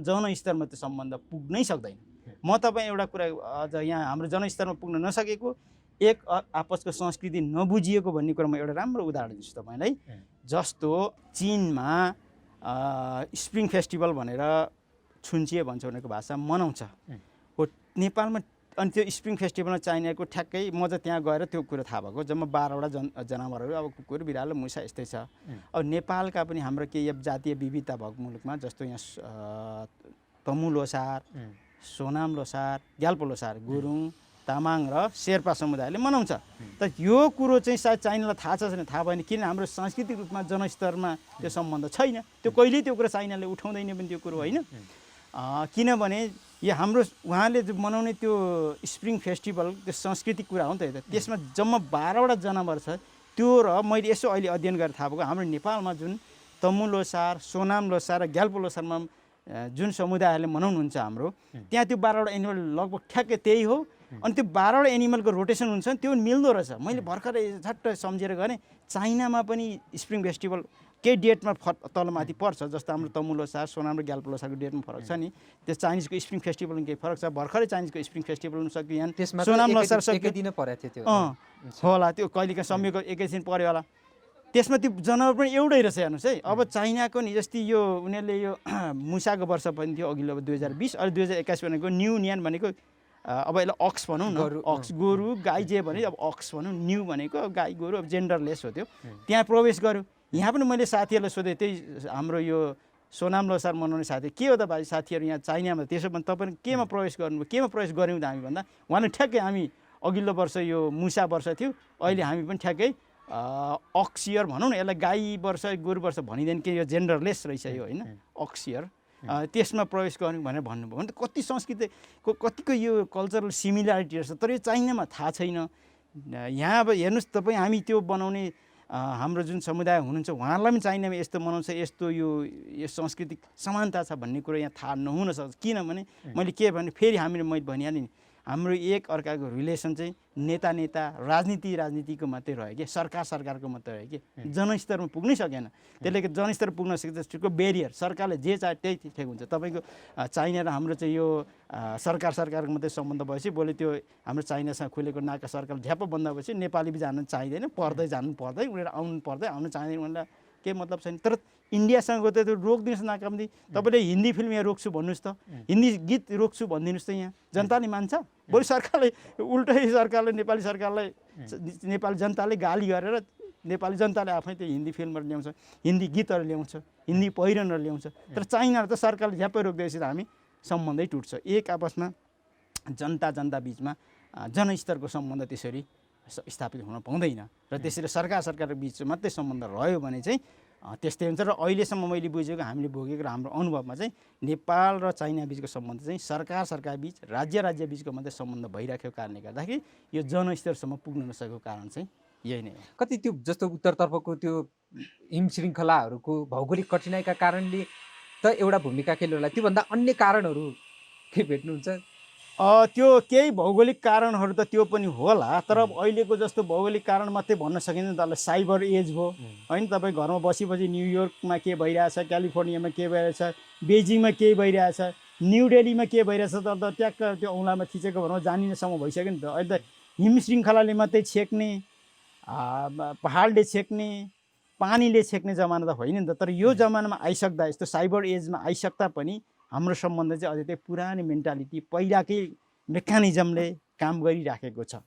जनस्तरमा त्यो सम्बन्ध पुग्नै सक्दैन। म तपाईँ एउटा कुरा अझ यहाँ हाम्रो जनस्तरमा पुग्न नसकेको एक आपसको संस्कृति नबुझिएको भन्ने कुरा म एउटा राम्रो उदाहरण दिन्छु तपाईँलाई। जस्तो चीनमा स्प्रिङ फेस्टिभल भनेर छुन्चिए भन्छ उनीहरूको भाषा मनाउँछ हो नेपालमा। अनि त्यो स्प्रिङ फेस्टिभलमा चाइनाको ठ्याक्कै म चाहिँ त्यहाँ गएर त्यो कुरो थाहा भएको जम्मा 12वटा जनावरहरू अब कुकुर बिरालो मुसा यस्तै छ। अब नेपालका पनि हाम्रो केही जातीय विविधता भएको मुलुकमा जस्तो यहाँ तमु लोसार सोनाम लोसार ग्याल्पो लोसार गुरुङ तामाङ र शेर्पा समुदायले मनाउँछ। तर यो कुरो चाहिँ सायद चाइनालाई थाहा छ छैन थाहा भएन किन हाम्रो सांस्कृतिक रूपमा जनस्तरमा त्यो सम्बन्ध छैन। त्यो कहिल्यै त्यो कुरा चाइनाले उठाउँदैन पनि त्यो कुरो होइन। किनभने यो हाम्रो उहाँले मनाउने त्यो स्प्रिङ फेस्टिभल त्यो सांस्कृतिक कुरा हो नि त। त्यसमा जम्मा 12वटा जनावर छ। त्यो र मैले यसो अहिले अध्ययन गरेर थाहा भएको हाम्रो नेपालमा जुन तमु लोसार सोनाम लोसार र ग्याल्पो लोसारमा जुन समुदायहरूले मनाउनुहुन्छ हाम्रो त्यहाँ त्यो 12वटा एनिमल लगभग ठ्याक्कै त्यही हो। अनि त्यो 12वटा एनिमलको रोटेसन हुन्छ त्यो मिल्दो रहेछ। मैले भर्खरै झट्ट सम्झेर गरेँ चाइनामा पनि स्प्रिङ फेस्टिभल केही डेटमा तलमाथि पर्छ। जस्तो हाम्रो तमु लोसार सोनाम र ग्याल्पो लोसारको डेटमा फरक छ नि। त्यो चाइनिजको स्प्रिङ फेस्टिभलमा केही फरक छ। भर्खरै चाइनिजको स्प्रिङ फेस्टिभल हुन सक्यो यहाँ सोनाम लोसार एकै दिन परेको थियो होला त्यो कहिलेकाहीँ संयोगको एकैछिन पऱ्यो होला। त्यसमा त्यो जनावर पनि एउटै रहेछ हेर्नुहोस् है। अब चाइनाको नि जस्तै यो उनीहरूले यो मुसाको वर्ष पनि थियो अघिल्लो 2020 अहिले 2021 भनेको न्यू नियान भनेको अब यसलाई अक्स भनौँ न अक्स गोरु गाई जे भने अब अक्स भनौँ न्यू भनेको अब गाई गोरु अब जेन्डरलेस हो त्यो त्यहाँ प्रवेश गर्यो। यहाँ पनि मैले साथीहरूलाई सोधेँ त्यही हाम्रो यो सोनाम लोसार मनाउने साथी के हो त भाइ साथीहरू यहाँ चाइनामा त्यसो भने तपाईँ केमा प्रवेश गर्नुभयो केमा प्रवेश गऱ्यौँ त हामी भन्दा उहाँले ठ्याक्कै हामी अघिल्लो वर्ष यो मुसा वर्ष थियो अहिले हामी पनि ठ्याक्कै अक्सियर भनौँ न यसलाई गाई वर्ष गोरु वर्ष भनिँदैन कि यो जेन्डरलेस रहेछ यो होइन अक्सियर त्यसमा प्रवेश गर्नु भनेर भन्नुभयो भने त कति संस्कृतिको कतिको यो कल्चरल सिमिल्यारिटी रहेछ। तर यो चाइनामा थाहा छैन। यहाँ अब हेर्नुहोस् तपाईँ हामी त्यो बनाउने हाम्रो जुन समुदाय हुनुहुन्छ उहाँहरूलाई पनि चाइनामा यस्तो मनाउँछ, यस्तो यो सांस्कृतिक समानता छ भन्ने कुरो यहाँ थाहा नहुन सक्छ। किनभने मैले के भने फेरि मैले भनिहालेँ नि, हाम्रो एक अर्काको रिलेसन चाहिँ नेता राजनीतिको मात्रै रह्यो कि सरकारको मात्रै रह्यो कि जनस्तरमा पुग्नै सकेन। त्यसले जनस्तर पुग्न सक्छ त्यसको बेरियर सरकारले जे चाहे त्यही ठिक हुन्छ। तपाईँको चाइना र हाम्रो चाहिँ यो सरकारको मात्रै सम्बन्ध भएपछि भोलि त्यो हाम्रो चाइनासँग खुलेको नाका सरकार झ्याप्प बन्द भएपछि नेपाली बि जानु चाहिँदैन, जानु पर्दै उनीहरू आउनु चाहिँदैन भनेर केही मतलब छैन। तर इन्डियासँग त त्यो रोकिदिनुहोस् नाकाबन्दी। तपाईँले हिन्दी फिल्म यहाँ रोक्छु भन्नुहोस् त, हिन्दी गीत रोक्छु भनिदिनुहोस् त, यहाँ जनताले मान्छ? बरु सरकारले नेपाली सरकारलाई नेपाली जनताले गाली गरेर नेपाली जनताले आफै त्यो हिन्दी फिल्महरू ल्याउँछ, हिन्दी गीतहरू ल्याउँछ, हिन्दी पहिरनहरू ल्याउँछ। तर चाइनाहरू त सरकारले झ्याप्पै रोकिदिएपछि त हामी सम्बन्धै टुट्छ। एक आपसमा जनता बिचमा जनस्तरको सम्बन्ध त्यसरी स्थापित हुन पाउँदैन र त्यसरी सरकार बिच मात्रै सम्बन्ध रह्यो भने चाहिँ त्यस्तै हुन्छ। र अहिलेसम्म मैले बुझेको, हामीले भोगेको र हाम्रो अनुभवमा चाहिँ नेपाल र चाइना बिचको सम्बन्ध चाहिँ सरकार बिच राज्य बिचको मात्रै सम्बन्ध भइराखेको कारणले गर्दाखेरि यो जनस्तरसम्म पुग्न नसकेको कारण चाहिँ यही नै हो। कति त्यो जस्तो उत्तरतर्फको त्यो हिम श्रृङ्खलाहरूको भौगोलिक कठिनाइका कारणले त एउटा भूमिका खेल्यो होला, त्योभन्दा अन्य कारणहरू के भेट्नुहुन्छ? त्यो केही भौगोलिक कारणहरू त त्यो पनि होला, तर अहिलेको जस्तो भौगोलिक कारण मात्रै भन्न सकिँदैन। तपाईँलाई साइबर एज भयो होइन, तपाईँ घरमा बसी न्युयोर्कमा के भइरहेछ, क्यालिफोर्नियामा के भइरहेछ, बेजिङमा के भइरहेछ, न्यु दिल्लीमा के भइरहेछ, तर ट्याक्क त्यो औँलामा थिचेको भरमा जानिनेसम्म भइसक्यो नि त। अहिले त हिम श्रृङ्खलाले मात्रै छेक्ने, पहाडले छेक्ने, पानीले छेक्ने जमाना त होइन नि त। तर यो जमानामा आइसक्दा, यस्तो साइबर एजमा आइसक्दा पनि हाम्रो सम्बन्ध चाहिँ अझै त्यो पुरानो मेन्टालिटी पहिलाकै मेकानिजमले काम गरिराखेको छ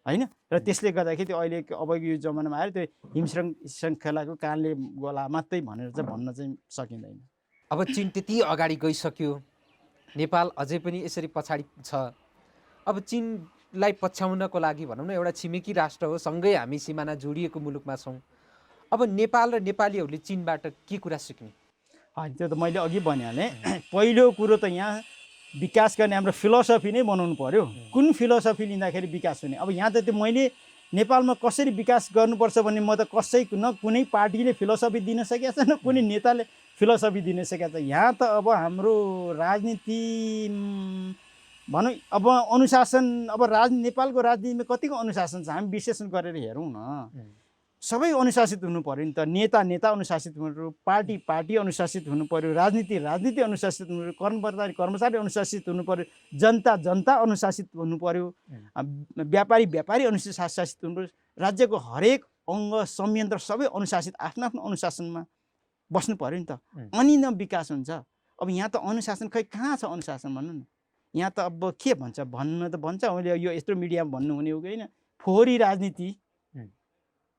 होइन। र त्यसले गर्दाखेरि त्यो अहिले अबको यो जमानामा आएर त्यो हिम श्रृङ्खलाको कारणले गोला मात्रै भनेर चाहिँ भन्न चाहिँ सकिँदैन। अब चीन त्यति अगाडि गइसक्यो, नेपाल अझै पनि यसरी पछाडि छ। अब चीनलाई पछ्याउनको लागि भनौँ न, एउटा छिमेकी राष्ट्र हो, सँगै हामी सिमाना जोडिएको मुलुकमा छौँ। अब नेपाल र नेपालीहरूले चीनबाट के कुरा सिक्ने? त्यो त मैले अघि भनिहालेँ। पहिलो कुरो त यहाँ विकास गर्ने हाम्रो फिलोसफी नै बनाउनु पर्यो। कुन फिलोसफी लिँदाखेरि विकास हुने? अब यहाँ त त्यो मैले नेपालमा कसरी विकास गर्नुपर्छ भन्ने म त कुनै पार्टीले फिलोसफी दिन सकेको छ, न कुनै नेताले फिलोसफी दिन सकेको छ। यहाँ त अब हाम्रो राजनीति भनौँ, अब अनुशासन, अब नेपालको राजनीतिमा कतिको अनुशासन छ हामी विश्लेषण गरेर हेरौँ न। सबै अनुशासित हुनु पऱ्यो नि त। नेता अनुशासित हुनु पऱ्यो, पार्टी अनुशासित हुनु पऱ्यो, राजनीति अनुशासित हुनु पऱ्यो, कर्मचारी अनुशासित हुनु पऱ्यो, जनता अनुशासित हुनु पऱ्यो, व्यापारी अनुशासित हुनु पऱ्यो। राज्यको हरेक अङ्ग संयन्त्र सबै अनुशासित आफ्नो अनुशासनमा बस्नु पऱ्यो नि त, अनि न विकास हुन्छ। अब यहाँ त अनुशासन खै कहाँ छ अनुशासन भन्नु न। यहाँ त अब के भन्छ, भन्न त भन्छ मैले यो यत्रो मिडियामा भन्नुहुने हो कि होइन, फोहोरी राजनीति।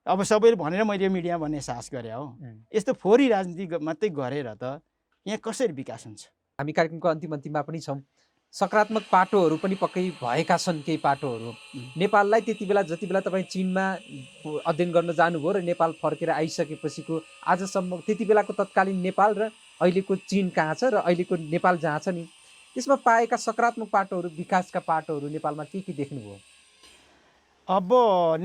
अब सबैले भनेर मैले मिडियामा भन्ने साहस गरेँ हो। यस्तो फोहोरी राजनीति मात्रै गरेर त यहाँ कसरी विकास हुन्छ? हामी कार्यक्रमको अन्तिममा पनि छौँ। सकारात्मक पाटोहरू पनि पक्कै भएका छन्। केही पाटोहरू नेपाललाई त्यति बेला जति बेला तपाईँ चीनमा अध्ययन गर्न जानुभयो र नेपाल फर्केर आइसकेपछिको आजसम्म त्यति बेलाको तत्कालीन नेपाल र अहिलेको चीन कहाँ छ र अहिलेको नेपाल जहाँ छ नि, त्यसमा पाएका सकारात्मक पाटोहरू, विकासका पाटोहरू नेपालमा के देख्नुभयो? अब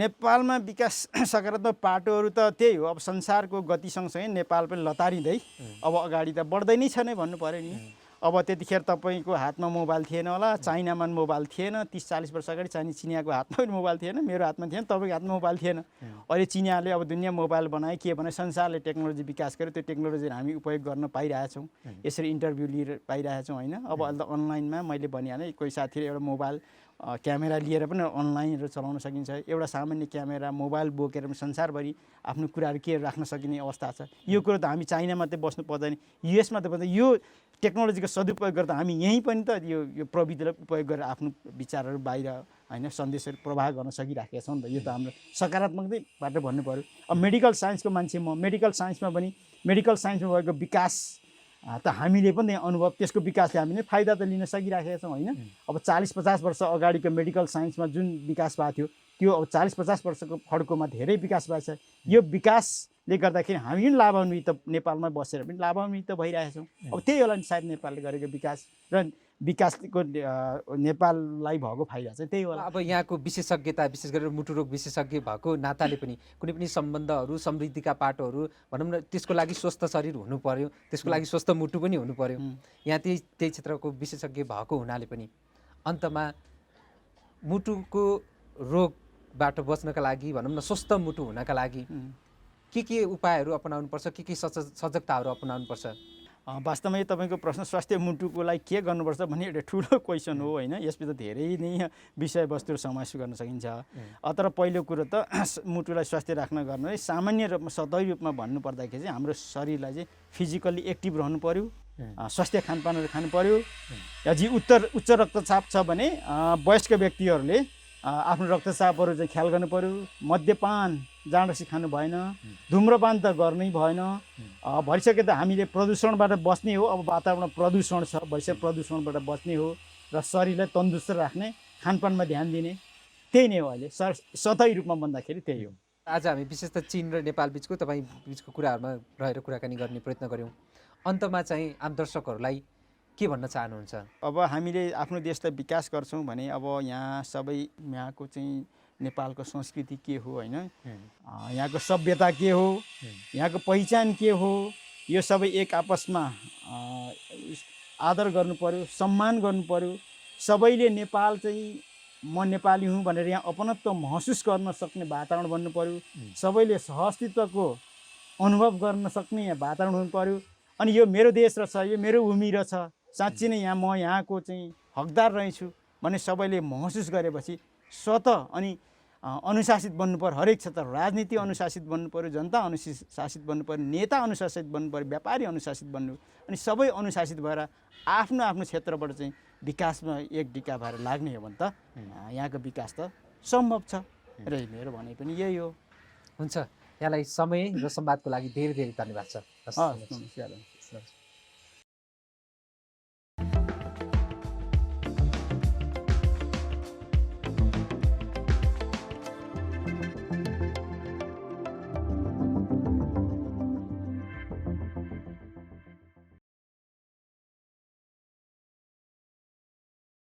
नेपालमा विकास सकारात्मक पाटोहरू त त्यही हो। अब संसारको गति सँगसँगै नेपाल पनि लतारिँदै अब अगाडि त बढ्दै नै छ नै भन्नु पऱ्यो नि। अब त्यतिखेर तपाईँको हातमा मोबाइल थिएन होला, चाइनामा मोबाइल थिएन, 30-40 वर्ष अगाडि चिनियाको हातमा पनि मोबाइल थिएन, मेरो हातमा थिएन, तपाईँको हातमा मोबाइल थिएन। अहिले चिनियाले अब दुनियाँ मोबाइल बनाए, के भने संसारले टेक्नोलोजी विकास गर्यो, त्यो टेक्नोलोजीहरू हामी उपयोग गर्न पाइरहेछौँ, यसरी इन्टरभ्यू लिएर पाइरहेछौँ होइन। अब अहिले त अनलाइनमा मैले भनिहालेँ, कोही साथीले एउटा मोबाइल क्यामेरा लिएर पनि अनलाइनहरू चलाउन सकिन्छ। एउटा सामान्य क्यामेरा मोबाइल बोकेर पनि संसारभरि आफ्नो कुराहरू के राख्न सकिने अवस्था छ। यो कुरो त हामी चाइना मात्रै बस्नु पर्दैन, युएसमा त पर्दैन। यो टेक्नोलोजीको सदुपयोग गर्दा हामी यहीँ पनि त यो प्रविधिलाई उपयोग गरेर आफ्नो विचारहरू बाहिर होइन सन्देशहरू प्रवाह गर्न सकिराखेका छौँ नि त। यो त हाम्रो सकारात्मकबाट भन्नु पऱ्यो। अब मेडिकल साइन्सको मान्छे म, मेडिकल साइन्समा भएको विकास त हामीले पनि अनुभव, त्यसको विकासले हामीले फाइदा त लिन सकिराखेका छौँ होइन। अब 40-50 वर्ष अगाडिको मेडिकल साइन्समा जुन विकास भएको थियो त्यो अब 40-50 वर्षको फड्कोमा धेरै विकास भएको छ। यो विकासले गर्दाखेरि हामी पनि लाभान्वित, नेपालमा बसेर पनि लाभान्वित भइरहेका छौँ। अब त्यही होला नि सायद नेपालले गरेको विकास। र विकासको नेपाललाई भएको फाइदा चाहिँ त्यही होला। अब यहाँको विशेषज्ञता विशेष गरेर मुटु रोग विशेषज्ञ भएको नाताले पनि कुनै पनि सम्बन्धहरू समृद्धिका पाटोहरू भनौँ न त्यसको लागि स्वस्थ शरीर हुनु पर्यो, त्यसको लागि स्वस्थ मुटु पनि हुनु पर्यो। यहाँ त्यही क्षेत्रको विशेषज्ञ भएको हुनाले पनि अन्तमा मुटुको रोगबाट बच्नका लागि भनौँ न स्वस्थ मुटु हुनका लागि के उपायहरू अपनाउनुपर्छ, के सजगताहरू अपनाउनुपर्छ? वास्तवमा यो तपाईँको प्रश्न स्वास्थ्य मुटुको लागि के गर्नुपर्छ भन्ने एउटा ठुलो क्वेसन हो होइन। यसभित्र धेरै नै विषयवस्तुहरू समावेश गर्न सकिन्छ। तर पहिलो कुरो त मुटुलाई स्वास्थ्य राख्न गर्न सामान्य रूपमा सतही रूपमा भन्नुपर्दाखेरि चाहिँ हाम्रो शरीरलाई चाहिँ फिजिकल्ली एक्टिभ रहनु पर्यो, स्वास्थ्य खानपानहरू खानु पर्यो। यदि उच्च रक्तचाप छ भने वयस्क व्यक्तिहरूले आफ्नो रक्तचापहरू चाहिँ ख्याल गर्नु पर्यो। मद्यपान जाँडसी खानु भएन, धुम्रपान त गर्नै भएन। भइसके त हामीले प्रदूषणबाट बच्ने हो। अब वातावरण प्रदूषण छ, भइसके प्रदूषणबाट बच्ने हो र शरीरलाई तन्दुरुस्त राख्ने खानपानमा ध्यान दिने, त्यही नै हो। अहिले सतही रूपमा भन्दाखेरि त्यही हो। आज हामी विशेष त चीन र नेपाल बिचको तपाईँ बिचको कुराहरूमा रहेर कुराकानी गर्ने प्रयत्न गऱ्यौँ। अन्तमा चाहिँ आम दर्शकहरूलाई के भन्न चाहनुहुन्छ? अब हामीले आफ्नो देशलाई विकास गर्छौँ भने अब यहाँको चाहिँ नेपालको संस्कृति के हो होइन, यहाँको सभ्यता के हो, यहाँको पहिचान के हो, यो सबै एक आपसमा आदर गर्नु पर्यो, सम्मान गर्नु पर्यो। सबैले नेपाल चाहिँ म नेपाली हुँ भनेर यहाँ अपनत्व महसुस गर्न सक्ने वातावरण बन्नु पर्यो। सबैले सहअस्तित्वको अनुभव गर्न सक्ने यहाँ वातावरण हुनु पर्यो। अनि यो मेरो देश रहेछ, यो मेरो भूमि रहेछ, साँच्चै नै म यहाँको चाहिँ हकदार रहेछु भन्ने सबैले महसुस गरेपछि स्वतः अनि अनुशासित बन्नु पर्यो। हरेक क्षेत्र राजनीति अनुशासित बन्नु पर्यो, जनता अनुशासित बन्नु पर्यो, नेता अनुशासित बन्नु पर्यो, व्यापारी अनुशासित बन्नु, अनि सबै अनुशासित भएर आफ्नो आफ्नो क्षेत्रबाट चाहिँ विकासमा एक डिका भएर लाग्ने हो भने त यहाँको विकास त सम्भव छ र मेरो भनाइ पनि यही हो। हुन्छ, यहाँलाई समय र संवादको लागि धेरै धेरै धन्यवाद छ। नमस्कार।